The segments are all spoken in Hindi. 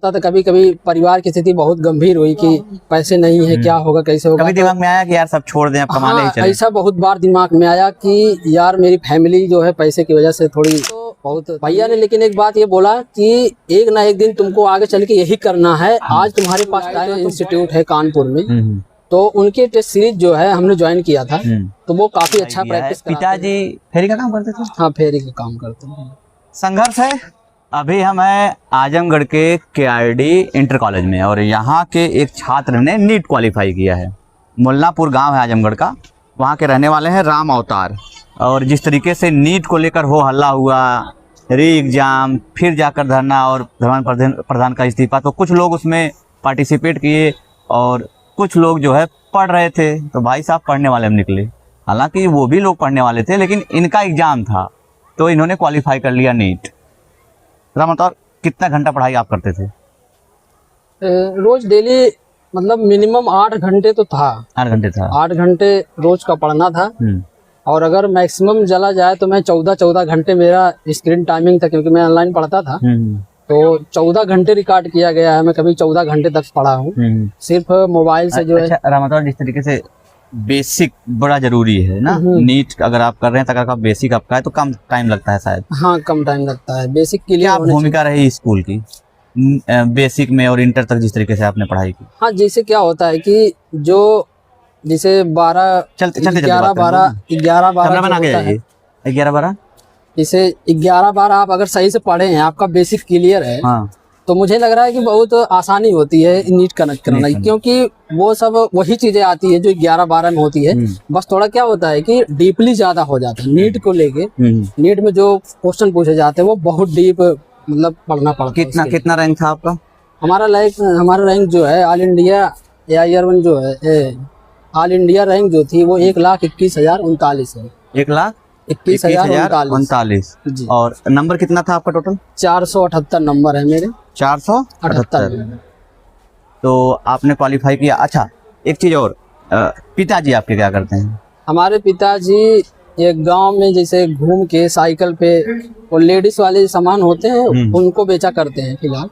तो कभी कभी परिवार की स्थिति बहुत गंभीर हुई कि पैसे नहीं है, क्या होगा, कैसे होगा। कभी दिमाग में आया कि यार सब छोड़ दें, अब कमा ले ही चले? ऐसा बहुत बार दिमाग में आया कि यार मेरी फैमिली जो है पैसे की वजह से थोड़ी तो बहुत। भैया ने लेकिन एक बात ये बोला कि एक ना एक दिन तुमको आगे चल के यही करना है। आज तुम्हारे पास टाइम इंस्टीट्यूट है कानपुर में, तो उनके टेस्ट सीरीज जो है हमने ज्वाइन किया था, तो वो काफी अच्छा प्रैक्टिस कराते हैं। पिताजी फेरी का काम करते थे? हाँ, फेरी का काम करते हैं। संघर्ष है। अभी हम हैं आजमगढ़ के KRD इंटर कॉलेज में और यहाँ के एक छात्र ने नीट क्वालिफाई किया है। मुल्लापुर गांव है आजमगढ़ का, वहाँ के रहने वाले हैं राम अवतार। और जिस तरीके से नीट को लेकर हो हल्ला हुआ, री एग्जाम, फिर जाकर धरना और धर्मेंद्र प्रधान का इस्तीफा, तो कुछ लोग उसमें पार्टिसिपेट किए और कुछ लोग जो है पढ़ रहे थे। तो भाई साहब पढ़ने वाले में निकले, हालांकि वो भी लोग पढ़ने वाले थे, लेकिन इनका एग्जाम था तो इन्होंने क्वालिफाई कर लिया नीट। राम अवतार, कितना घंटा पढ़ाई आप करते थे? रोज डेली मतलब मिनिमम 8 घंटे तो था। 8 घंटे था? 8 घंटे रोज का पढ़ना था। और अगर मैक्सिमम चला जाए तो मैं 14 घंटे मेरा स्क्रीन टाइमिंग था, क्योंकि मैं ऑनलाइन पढ़ता था। तो 14 घंटे रिकॉर्ड किया गया है। मैं कभी 14 घंटे तक पढ़ा हूँ सिर्फ मोबाइल से जो है। राम अवतार, जिस तरीके से बेसिक बड़ा जरूरी है ना, नीट अगर आप कर रहे हैं तो अगर आप बेसिक आपका है तो कम टाइम लगता है शायद। हाँ, कम टाइम लगता है बेसिक के लिए। क्या भूमिका रही स्कूल की बेसिक में और इंटर तक जिस तरीके से आपने पढ़ाई की? हाँ, जैसे क्या होता है कि जो जैसे 11 11 12 जैसे 11 12 आप अगर सही से पढ़े हैं, आपका बेसिक क्लियर है, हाँ, तो मुझे लग रहा है कि बहुत आसानी होती है नीट कनेक्ट करना, क्योंकि वो सब वही चीजें आती है जो 11 12 में होती है। बस थोड़ा क्या होता है कि डीपली ज्यादा हो जाता है नीट को लेके। नीट में जो क्वेश्चन पूछे जाते हैं वो बहुत डीप मतलब पढ़ना पड़ता है। कितना रैंक था आपका? हमारा रैंक जो है ऑल इंडिया AIR1 जो है, ऑल इंडिया रैंक जो थी वो 1,21,039 है। 1,21,039। और नंबर कितना था आपका टोटल? 478 नंबर है मेरे। 478। तो आपने क्वालिफाई किया। अच्छा, एक चीज और, पिताजी आपके क्या करते हैं? हमारे पिताजी एक गांव में जैसे घूम के साइकिल पे वो लेडीज वाले सामान होते हैं उनको बेचा करते हैं फिलहाल,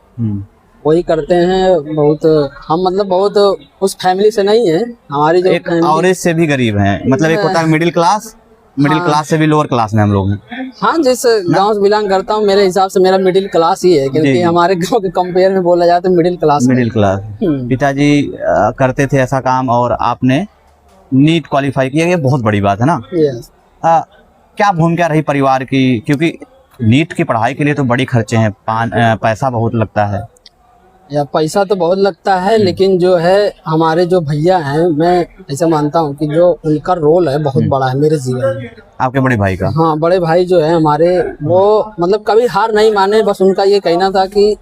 वही करते हैं। बहुत हम मतलब बहुत उस फैमिली से नहीं है हमारी, जो एक एवरेज से भी गरीब हैं, मतलब एक होता है मिडिल क्लास से भी लोअर क्लास में हम लोग हैं। हाँ, जिस गांव से बिलोंग करता हूँ मेरे हिसाब से मेरा मिडिल क्लास ही है, क्योंकि हमारे गांव के कंपेयर में बोला जाए तो मिडिल क्लास। पिताजी करते थे ऐसा काम और आपने नीट क्वालिफाई किया, ये बहुत बड़ी बात है ना। क्या भूमिका रही परिवार की, क्योंकि नीट की पढ़ाई के लिए तो बड़ी खर्चे हैं, पैसा बहुत लगता है। या पैसा तो बहुत लगता है, लेकिन जो है हमारे जो भैया हैं, मैं ऐसा मानता हूँ कि जो उनका रोल है बहुत बड़ा है मेरे जीवन में। आपके बड़े भाई का? हाँ, बड़े भाई जो है हमारे, वो मतलब कभी हार नहीं माने। बस उनका ये कहना था कि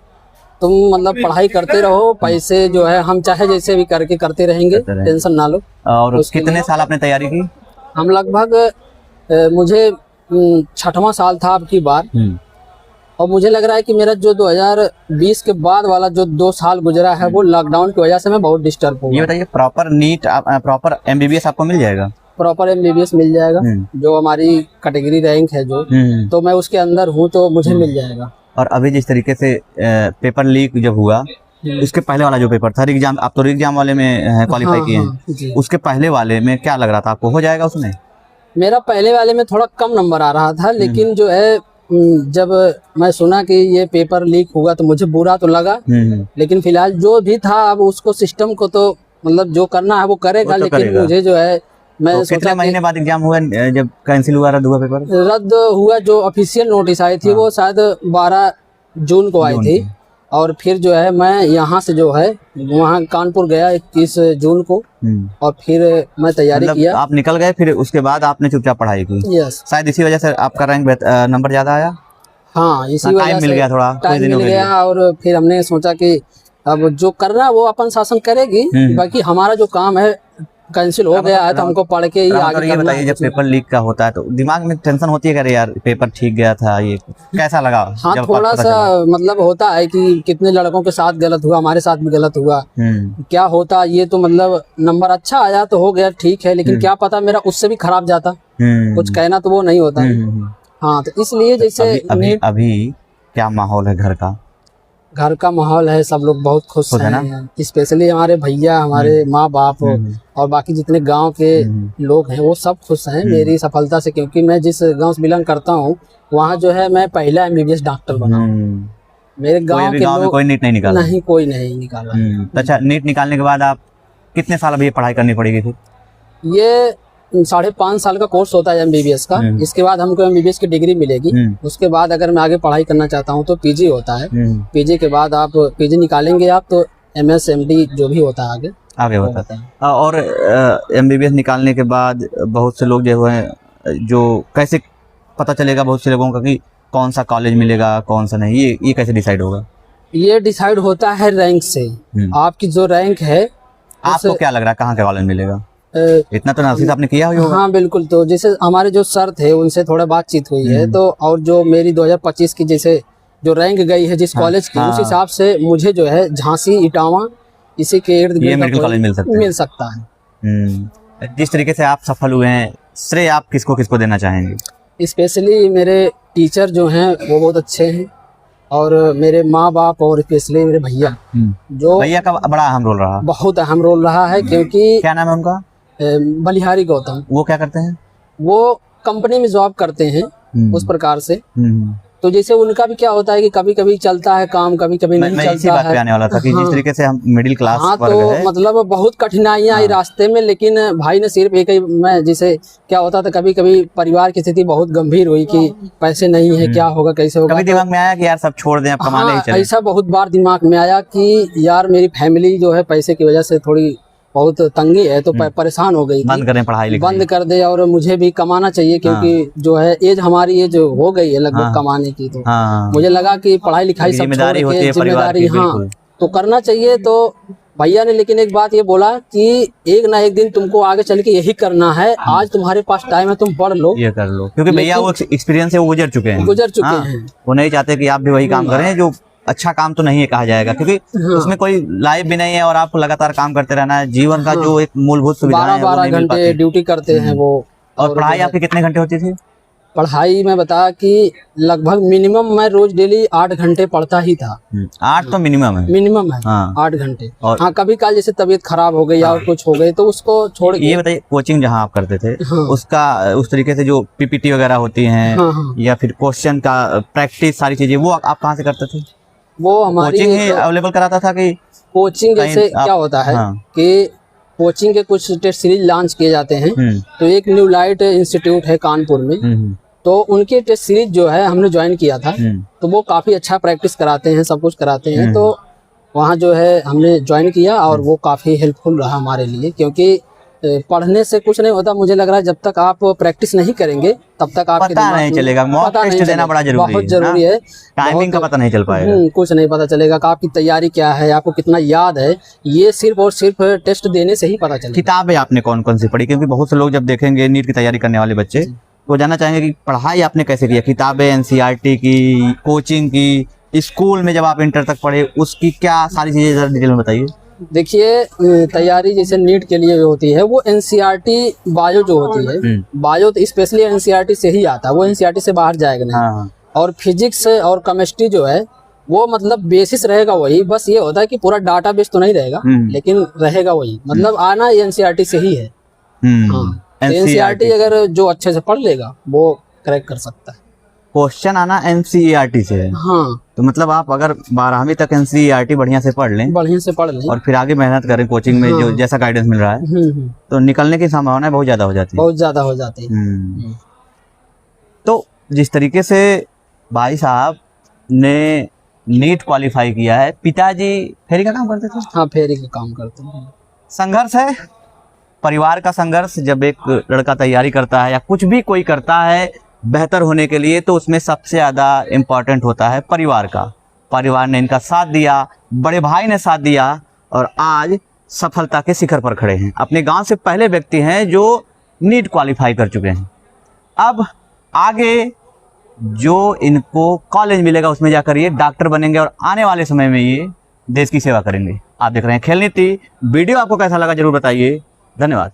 तुम मतलब पढ़ाई करते रहो, पैसे जो है हम चाहे जैसे भी करके करते रहेंगे, टेंशन ना लो। और कितने साल आपने तैयारी की? हम लगभग मुझे 6वां साल था अब की बार, और मुझे लग रहा है कि मेरा जो 2020 के बाद वाला जो 2 साल गुजरा है वो लॉकडाउन की वजह से मैं बहुत डिस्टर्ब हूँ। ये बताइए, प्रॉपर नीट प्रॉपर MBBS आपको मिल जाएगा? प्रॉपर MBBS मिल जाएगा, जो हमारी कैटेगरी रैंक है जो, तो मैं उसके अंदर हूँ तो मुझे मिल जाएगा। और अभी जिस तरीके से पेपर लीक जब हुआ, उसके पहले वाला जो पेपर था एग्जाम, आप तो एग्जाम वाले में क्वालिफाई किए हैं, उसके पहले वाले में क्या लग रहा था आपको हो जाएगा उसमें? मेरा पहले वाले में थोड़ा कम नंबर आ रहा था, लेकिन जो है जब मैं सुना कि ये पेपर लीक होगा तो मुझे बुरा तो लगा, लेकिन फिलहाल जो भी था अब उसको सिस्टम को तो मतलब जो करना है वो करेगा, लेकिन मुझे जो है मैं तो कितने महीने बाद एग्जाम हुआ जब कैंसिल हुआ, रद्द हुआ पेपर? रद्द हुआ, जो ऑफिशियल नोटिस आई थी वो शायद 12 जून को आई थी। और फिर जो है मैं यहाँ से जो है वहाँ कानपुर गया 21 जून को, और फिर मैं तैयारी किया। आप निकल गए, फिर उसके बाद आपने चुपचाप पढ़ाई की? यस। शायद इसी वजह से आपका रैंक नंबर ज्यादा आया। हाँ, इसी वजह से मिल गया, थोड़ा टाइम मिल गया। और फिर हमने सोचा कि अब जो करना है वो अपन शासन करेगी, बाकी हमारा जो काम है कैंसिल हो गया है तो हमको पढ़ के ही आगे करना। बताइए, जब पेपर लीक का होता है तो दिमाग में टेंशन होती है कि अरे यार पेपर ठीक गया था, ये कैसा लगा? हाँ, थोड़ा सा मतलब होता है कि कितने लड़कों के साथ गलत हुआ, हमारे साथ भी गलत हुआ, क्या होता ये तो मतलब नंबर अच्छा आया तो हो गया ठीक है, लेकिन क्या पता मेरा उससे भी खराब जाता, कुछ कहना तो वो नहीं होता है। हाँ, तो इसलिए जैसे अभी क्या माहौल है घर का? घर का माहौल है, सब लोग बहुत खुश खुश है ना? हैं। स्पेशली हमारे भैया, हमारे माँ बाप और बाकी जितने गांव के लोग हैं वो सब खुश हैं मेरी सफलता से, क्योंकि मैं जिस गांव से बिलोंग करता हूँ वहाँ जो है मैं पहला MBBS डॉक्टर बना हूँ। मेरे कोई गांव अभी के गाँव में लोग कोई नीट नहीं निकाला? नहीं, कोई नहीं निकाला। तो अच्छा, नीट निकालने के बाद आप कितने साल अभी ये पढ़ाई करनी पड़ेगी फिर? ये 5.5 साल का कोर्स होता है MBBS का। इसके बाद हमको MBBS की डिग्री मिलेगी। उसके बाद अगर मैं आगे पढ़ाई करना चाहता हूँ तो PG होता है। PG के बाद आप PG निकालेंगे आप तो MS MD जो भी होता है आगे होता है। और MBBS निकालने के बाद बहुत से लोग जो है, जो कैसे पता चलेगा बहुत से लोगों का कि कौन सा कॉलेज मिलेगा कौन सा नहीं, ये कैसे डिसाइड होगा? ये डिसाइड होता है रैंक से। आपकी जो रैंक है, आपको क्या लग रहा है कहाँ का कॉलेज मिलेगा? इतना तो नर्सिंग आपने किया होगा। हाँ बिल्कुल। तो जैसे हमारे जो सर थे उनसे थोड़ा बातचीत हुई है, तो और जो मेरी 2025 की जैसे जो रैंक गई है जिस कॉलेज की, उस हिसाब से मुझे जो है झांसी, इटावा इसी के इर्द गिर्द मेडिकल कॉलेज मिल सकता है। जिस तरीके से आप सफल हुए हैं, श्रेय आप किसको किसको देना चाहेंगे? स्पेशली मेरे टीचर जो हैं वो बहुत अच्छे हैं, और मेरे माँ बाप, और स्पेशली मेरे भैया, जो भैया का बड़ा अहम रोल रहा। बहुत अहम रोल रहा है। क्योंकि क्या नाम है उनका? बलिहारी गौतम। वो क्या करते हैं? वो कंपनी में जॉब करते हैं उस प्रकार से। तो जैसे उनका भी क्या होता है कि कभी कभी चलता है काम, कभी कभी नहीं मैं चलता इसी बात है। पे आने वाला था कि जिस तरीके से हम मिडिल क्लास हाँ, वर्ग तो है, मतलब बहुत कठिनाइयां आई रास्ते में, लेकिन भाई ने सिर्फ एक ही, मैं जैसे क्या होता था कभी कभी परिवार की स्थिति बहुत गंभीर हुई कि पैसे नहीं है, क्या होगा कैसे होगा। कभी दिमाग में आया कि यार सब छोड़ दें, अब कमाने ही चलें? ऐसा बहुत बार दिमाग में आया कि यार मेरी फैमिली जो है पैसे की वजह से थोड़ी बहुत तंगी है, तो परेशान हो गई थी। बंद करें पढ़ाई लिखाई, बंद कर दे, और मुझे भी कमाना चाहिए, क्योंकि जो है एज हमारी एज हो गई है लगभग कमाने की। तो मुझे लगा कि पढ़ाई लिखाई सब छोड़ के जिम्मेदारी, हाँ तो करना चाहिए। तो भैया ने लेकिन एक बात ये बोला कि एक ना एक दिन तुमको आगे चल के यही करना है, आज तुम्हारे पास टाइम है, तुम पढ़ लो, ये कर लो। क्योंकि भैया वो एक्सपीरियंस है, वो गुजर चुके हैं। वो नहीं चाहते कि आप भी वही काम करें, जो अच्छा काम तो नहीं है कहा जाएगा, क्योंकि उसमें कोई लाइफ भी नहीं है और आपको लगातार काम करते रहना है। जीवन का जो एक मूलभूत सुविधा है, 12 घंटे ड्यूटी करते हैं वो। और पढ़ाई आपकी कितने घंटे होती थी? पढ़ाई में बता कि लगभग मिनिमम मैं रोज डेली 8 घंटे पढ़ता ही था। 8 तो मिनिमम है। 8 घंटे। हाँ, कभी काल जैसे तबीयत खराब हो गई और कुछ हो गई तो उसको छोड़ के। ये बताइए, कोचिंग जहाँ आप करते थे, उसका उस तरीके से जो PPT वगैरह होती हैं, या फिर क्वेश्चन का प्रैक्टिस, सारी चीजें वो आप कहाँ से करते थे? वो हमारी कोचिंग ही अवेलेबल कराता था कि कोचिंग? जैसे क्या होता है कि कोचिंग के कुछ टेस्ट सीरीज लॉन्च किए जाते हैं, तो एक न्यू लाइट इंस्टीट्यूट है कानपुर में, तो उनके टेस्ट सीरीज जो है हमने ज्वाइन किया था। तो वो काफी अच्छा प्रैक्टिस कराते हैं, सब कुछ कराते हैं। तो वहाँ जो है हमने ज्वाइन किया और वो काफी हेल्पफुल रहा हमारे लिए, क्योंकि पढ़ने से कुछ नहीं होता। मुझे लग रहा है जब तक आप प्रैक्टिस नहीं करेंगे तब तक आपके पता नहीं चलेगा। मॉक टेस्ट देना बड़ा जरूरी है, बहुत जरूरी है। टाइमिंग का पता नहीं चल पाएगा, कुछ नहीं पता चलेगा कि आपकी तैयारी क्या है, आपको कितना याद है, ये सिर्फ और सिर्फ टेस्ट देने से ही पता चलेगा। किताबें आपने कौन कौन सी पढ़ी? क्योंकि बहुत से लोग जब देखेंगे नीट की तैयारी करने वाले बच्चे, तो जानना चाहेंगे कि पढ़ाई आपने कैसे किया। किताबें NCERT की, कोचिंग की, स्कूल में जब आप इंटर तक पढ़े उसकी क्या सारी चीजें जरा डिटेल में बताइए। देखिए, तैयारी जैसे नीट के लिए होती है वो NCERT बायो जो होती है, बायो तो स्पेशली NCERT से ही आता है, वो NCERT से बाहर जाएगा नहीं। और फिजिक्स और केमिस्ट्री जो है वो मतलब बेसिस रहेगा वही, बस ये होता है कि पूरा डाटा बेस तो नहीं रहेगा, लेकिन रहेगा वही, मतलब आना NCERT से ही है। NCERT अगर जो अच्छे से पढ़ लेगा वो क्रैक कर सकता है। क्वेश्चन आना NCERT से है? हाँ। तो मतलब आप अगर 12वीं तक NCERT बढ़िया से पढ़ लें, और फिर आगे मेहनत करें कोचिंग में, जो जैसा गाइडेंस मिल रहा है, तो निकलने की संभावना बहुत ज्यादा हो जाती है। बहुत ज्यादा हो जाती है। तो जिस तरीके से भाई साहब ने नीट क्वालिफाई किया है, पिताजी फेरी का काम करते थे? हाँ, फेरी का काम करते हैं। संघर्ष है, परिवार का संघर्ष। जब एक लड़का तैयारी करता है या कुछ भी कोई करता है बेहतर होने के लिए, तो उसमें सबसे ज़्यादा इम्पोर्टेंट होता है परिवार का। परिवार ने इनका साथ दिया, बड़े भाई ने साथ दिया, और आज सफलता के शिखर पर खड़े हैं। अपने गांव से पहले व्यक्ति हैं जो नीट क्वालिफाई कर चुके हैं। अब आगे जो इनको कॉलेज मिलेगा उसमें जाकर ये डॉक्टर बनेंगे, और आने वाले समय में ये देश की सेवा करेंगे। आप देख रहे हैं खेल नीति। वीडियो आपको कैसा लगा जरूर बताइए। धन्यवाद।